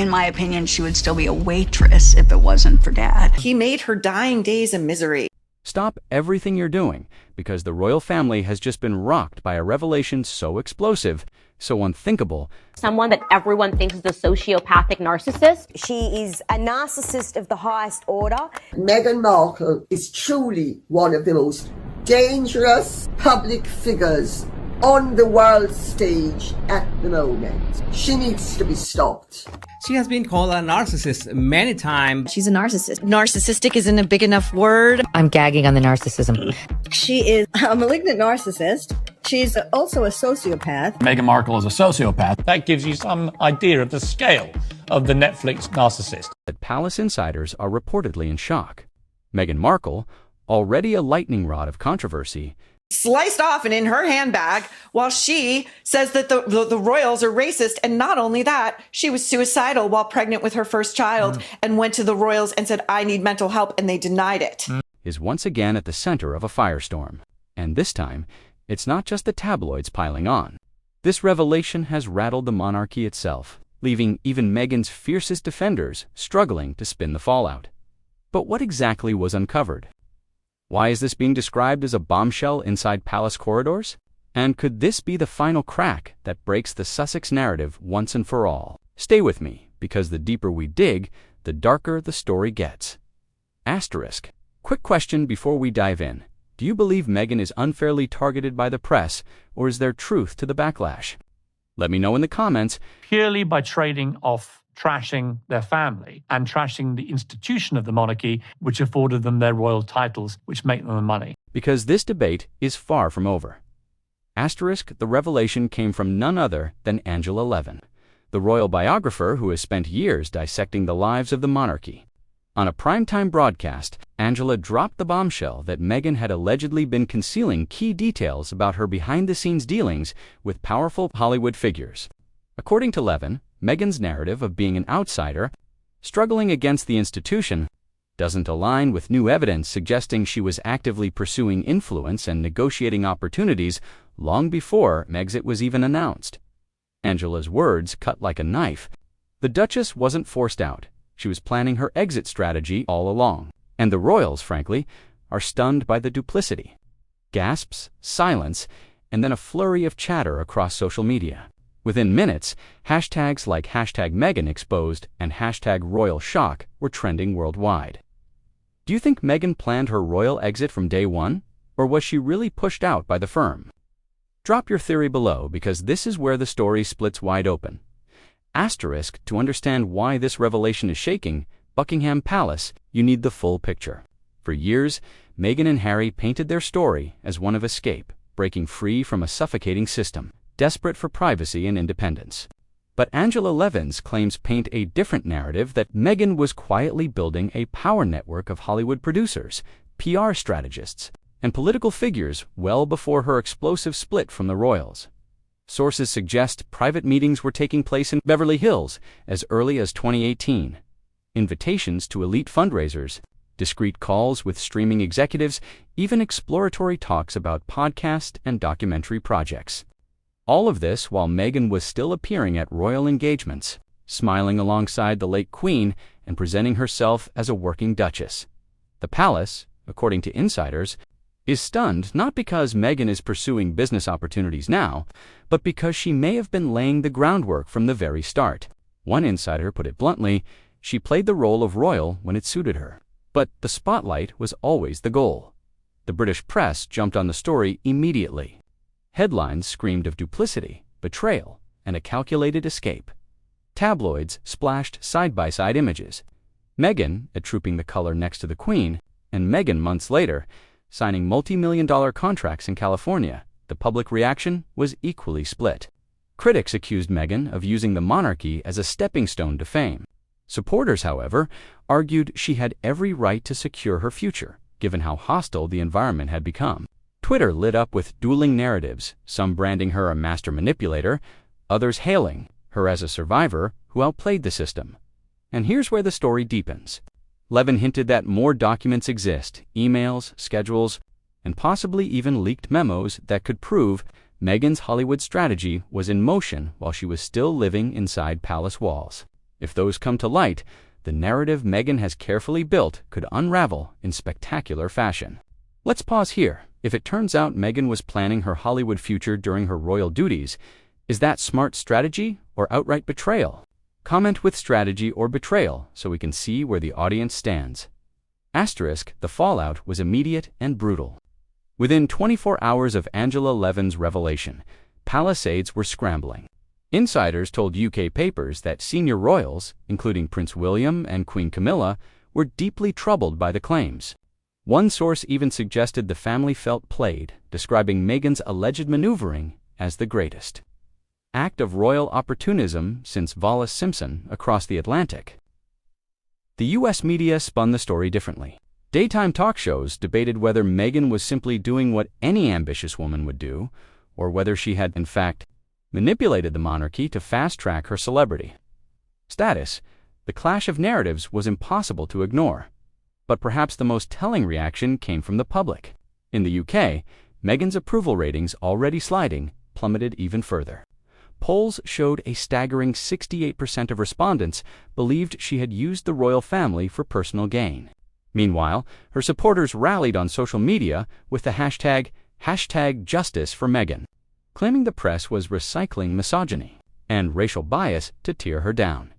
In my opinion, she would still be a waitress if it wasn't for Dad. He made her dying days a misery. Stop everything you're doing, because the royal family has just been rocked by a revelation so explosive, so unthinkable. Someone that everyone thinks is a sociopathic narcissist. She is a narcissist of the highest order. Meghan Markle is truly one of the most dangerous public figures on the world stage at the moment. She needs to be stopped. She has been called a narcissist many times. She's a narcissist. Narcissistic isn't a big enough word. I'm gagging on the narcissism. She is a malignant narcissist. She's also a sociopath. Meghan Markle is a sociopath. That gives you some idea of the scale of the Netflix narcissist. That palace insiders are reportedly in shock. Meghan Markle, already a lightning rod of controversy, Sliced off and in her handbag, while she says that the royals are racist. And not only that, she was suicidal while pregnant with her first child and went to the royals and said, I need mental help, and they denied it. Is once again at the center of a firestorm. And this time, it's not just the tabloids piling on. This revelation has rattled the monarchy itself, leaving even Meghan's fiercest defenders struggling to spin the fallout. But what exactly was uncovered? Why is this being described as a bombshell inside palace corridors? And could this be the final crack that breaks the Sussex narrative once and for all? Stay with me, because the deeper we dig, the darker the story gets. Asterisk. Quick question before we dive in. Do you believe Meghan is unfairly targeted by the press, or is there truth to the backlash? Let me know in the comments. Purely by trading off trashing their family and trashing the institution of the monarchy, which afforded them their royal titles, which make them the money. Because this debate is far from over. Asterisk, the revelation came from none other than Angela Levin, the royal biographer who has spent years dissecting the lives of the monarchy. On a primetime broadcast, Angela dropped the bombshell that Meghan had allegedly been concealing key details about her behind-the-scenes dealings with powerful Hollywood figures. According to Levin, Meghan's narrative of being an outsider, struggling against the institution, doesn't align with new evidence suggesting she was actively pursuing influence and negotiating opportunities long before Megxit was even announced. Angela's words cut like a knife. The Duchess wasn't forced out. She was planning her exit strategy all along. And the royals, frankly, are stunned by the duplicity. Gasps, silence, and then a flurry of chatter across social media. Within minutes, hashtags like #MeghanExposed and #RoyalShock were trending worldwide. Do you think Meghan planned her royal exit from day one, or was she really pushed out by the firm? Drop your theory below, because this is where the story splits wide open. Asterisk, to understand why this revelation is shaking Buckingham Palace, you need the full picture. For years, Meghan and Harry painted their story as one of escape, breaking free from a suffocating system, desperate for privacy and independence. But Angela Levin's claims paint a different narrative, that Meghan was quietly building a power network of Hollywood producers, PR strategists, and political figures well before her explosive split from the royals. Sources suggest private meetings were taking place in Beverly Hills as early as 2018. Invitations to elite fundraisers, discreet calls with streaming executives, even exploratory talks about podcast and documentary projects. All of this while Meghan was still appearing at royal engagements, smiling alongside the late Queen and presenting herself as a working duchess. The palace, according to insiders, is stunned not because Meghan is pursuing business opportunities now, but because she may have been laying the groundwork from the very start. One insider put it bluntly, she played the role of royal when it suited her. But the spotlight was always the goal. The British press jumped on the story immediately. Headlines screamed of duplicity, betrayal, and a calculated escape. Tabloids splashed side-by-side images. Meghan trooping the color next to the Queen, and Meghan months later, signing multi-million-dollar contracts in California. The public reaction was equally split. Critics accused Meghan of using the monarchy as a stepping stone to fame. Supporters, however, argued she had every right to secure her future, given how hostile the environment had become. Twitter lit up with dueling narratives, some branding her a master manipulator, others hailing her as a survivor who outplayed the system. And here's where the story deepens. Levin hinted that more documents exist, emails, schedules, and possibly even leaked memos that could prove Meghan's Hollywood strategy was in motion while she was still living inside palace walls. If those come to light, the narrative Meghan has carefully built could unravel in spectacular fashion. Let's pause here. If it turns out Meghan was planning her Hollywood future during her royal duties, is that smart strategy or outright betrayal? Comment with strategy or betrayal so we can see where the audience stands. Asterisk, the fallout was immediate and brutal. Within 24 hours of Angela Levin's revelation, palace aides were scrambling. Insiders told UK papers that senior royals, including Prince William and Queen Camilla, were deeply troubled by the claims. One source even suggested the family felt played, describing Meghan's alleged maneuvering as the greatest act of royal opportunism since Wallis Simpson across the Atlantic. The US media spun the story differently. Daytime talk shows debated whether Meghan was simply doing what any ambitious woman would do, or whether she had, in fact, manipulated the monarchy to fast-track her celebrity status. The clash of narratives was impossible to ignore. But perhaps the most telling reaction came from the public. In the UK, Meghan's approval ratings, already sliding, plummeted even further. Polls showed a staggering 68% of respondents believed she had used the royal family for personal gain. Meanwhile, her supporters rallied on social media with the hashtag #JusticeForMeghan, claiming the press was recycling misogyny and racial bias to tear her down.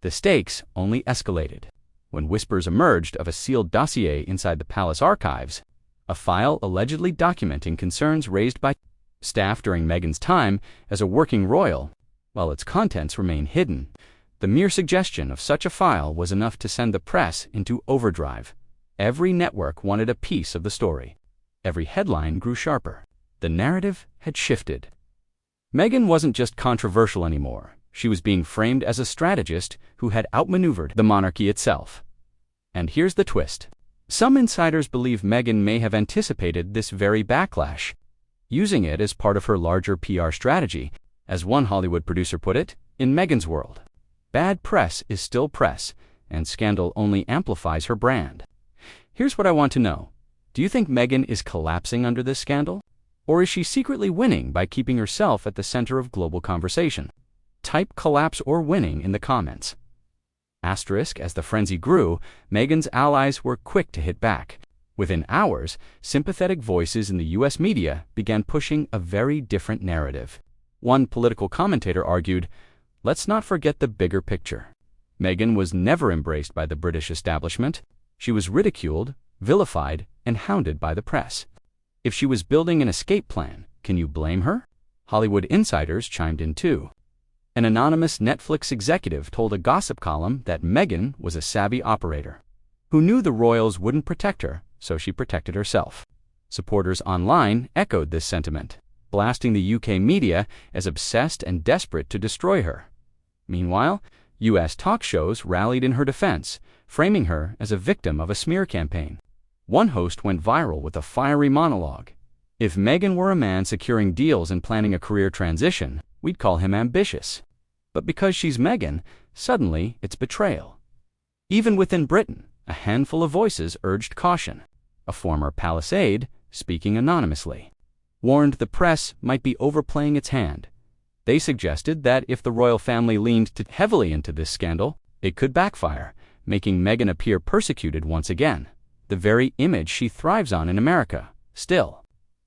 The stakes only escalated when whispers emerged of a sealed dossier inside the palace archives, a file allegedly documenting concerns raised by staff during Meghan's time as a working royal. While its contents remain hidden, the mere suggestion of such a file was enough to send the press into overdrive. Every network wanted a piece of the story. Every headline grew sharper. The narrative had shifted. Meghan wasn't just controversial anymore. She was being framed as a strategist who had outmaneuvered the monarchy itself. And here's the twist. Some insiders believe Meghan may have anticipated this very backlash, using it as part of her larger PR strategy. As one Hollywood producer put it, in Meghan's world, bad press is still press, and scandal only amplifies her brand. Here's what I want to know. Do you think Meghan is collapsing under this scandal? Or is she secretly winning by keeping herself at the center of global conversation? Type collapse or winning in the comments. Asterisk, as the frenzy grew, Meghan's allies were quick to hit back. Within hours, sympathetic voices in the US media began pushing a very different narrative. One political commentator argued, let's not forget the bigger picture. Meghan was never embraced by the British establishment. She was ridiculed, vilified, and hounded by the press. If she was building an escape plan, can you blame her? Hollywood insiders chimed in too. An anonymous Netflix executive told a gossip column that Meghan was a savvy operator who knew the royals wouldn't protect her, so she protected herself. Supporters online echoed this sentiment, blasting the UK media as obsessed and desperate to destroy her. Meanwhile, US talk shows rallied in her defense, framing her as a victim of a smear campaign. One host went viral with a fiery monologue. If Meghan were a man securing deals and planning a career transition, we'd call him ambitious. But because she's Meghan, suddenly it's betrayal. Even within Britain, a handful of voices urged caution. A former palace aide, speaking anonymously, warned the press might be overplaying its hand. They suggested that if the royal family leaned too heavily into this scandal, it could backfire, making Meghan appear persecuted once again, the very image she thrives on in America. Still,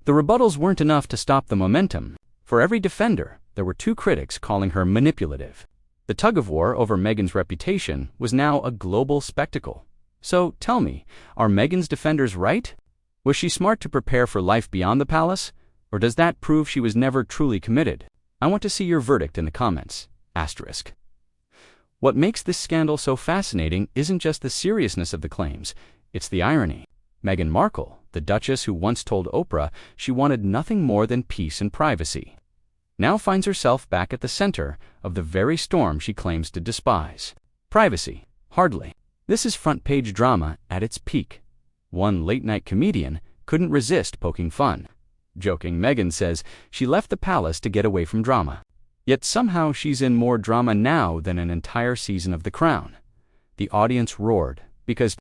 the rebuttals weren't enough to stop the momentum. For every defender, there were two critics calling her manipulative. The tug-of-war over Meghan's reputation was now a global spectacle. So tell me, are Meghan's defenders right? Was she smart to prepare for life beyond the palace? Or does that prove she was never truly committed? I want to see your verdict in the comments. Asterisk. What makes this scandal so fascinating isn't just the seriousness of the claims, it's the irony. Meghan Markle, the Duchess who once told Oprah she wanted nothing more than peace and privacy, now finds herself back at the center of the very storm she claims to despise. Privacy? Hardly. This is front-page drama at its peak. One late-night comedian couldn't resist poking fun. Joking, Meghan says she left the palace to get away from drama. Yet somehow she's in more drama now than an entire season of The Crown. The audience roared because,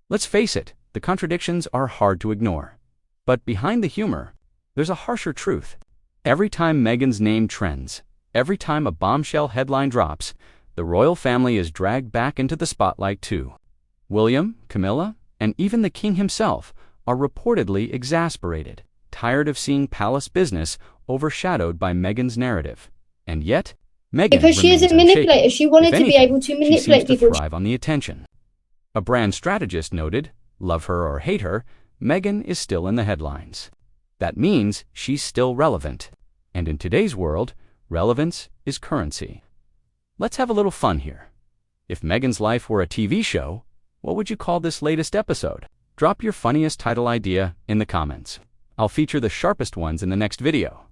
let's face it, the contradictions are hard to ignore. But behind the humor, there's a harsher truth. Every time Meghan's name trends, every time a bombshell headline drops, the royal family is dragged back into the spotlight too. William, Camilla, and even the king himself are reportedly exasperated, tired of seeing palace business overshadowed by Meghan's narrative. And yet, Meghan because she is a remains manipulator. unshaken. She wanted If to be anything, able to she manipulate seems to people. thrive on the attention. A brand strategist noted, love her or hate her, Meghan is still in the headlines. That means she's still relevant. And in today's world, relevance is currency. Let's have a little fun here. If Meghan's life were a TV show, what would you call this latest episode? Drop your funniest title idea in the comments. I'll feature the sharpest ones in the next video.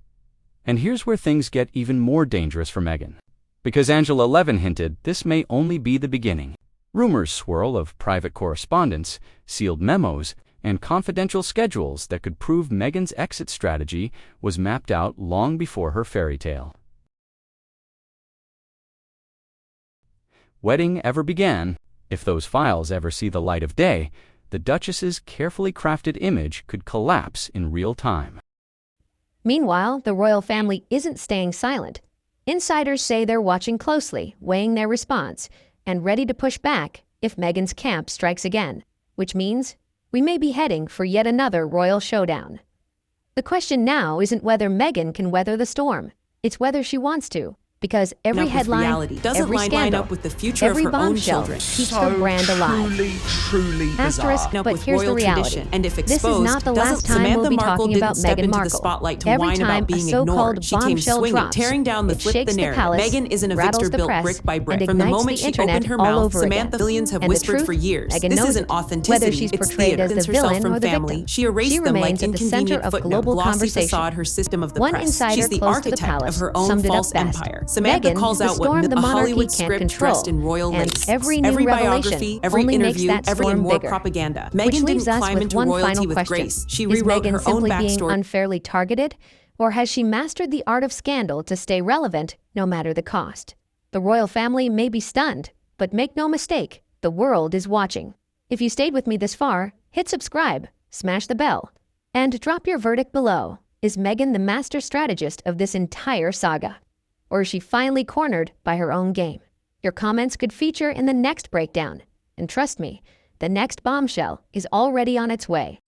And here's where things get even more dangerous for Meghan. Because Angela 11 hinted this may only be the beginning. Rumors swirl of private correspondence, sealed memos, and confidential schedules that could prove Meghan's exit strategy was mapped out long before her fairy tale wedding ever began. If those files ever see the light of day, the Duchess's carefully crafted image could collapse in real time. Meanwhile, the royal family isn't staying silent. Insiders say they're watching closely, weighing their response, and ready to push back if Meghan's camp strikes again, which means we may be heading for yet another royal showdown. The question now isn't whether Meghan can weather the storm. It's whether she wants to, because every headline, every scandal, every bombshell keeps her brand alive. Asterisk, but here's the reality. This is not the last time we'll be talking about Meghan Markle. Every time a so-called bombshell drops, it shakes the palace, rattles the press, and ignites the internet all over again. And the truth, Meghan knows it. Whether she's portrayed as the villain or the victim, she remains at the center of global conversation. One insider close to the palace summed it up best. Meghan is the storm the monarchy can't control, and every new revelation only makes that storm bigger. Which leaves us with one final question. Is Meghan simply being unfairly targeted, or has she mastered the art of scandal to stay relevant no matter the cost? The royal family may be stunned, but make no mistake, the world is watching. If you stayed with me this far, hit subscribe, smash the bell, and drop your verdict below. Is Meghan the master strategist of this entire saga? Or is she finally cornered by her own game? Your comments could feature in the next breakdown. And trust me, the next bombshell is already on its way.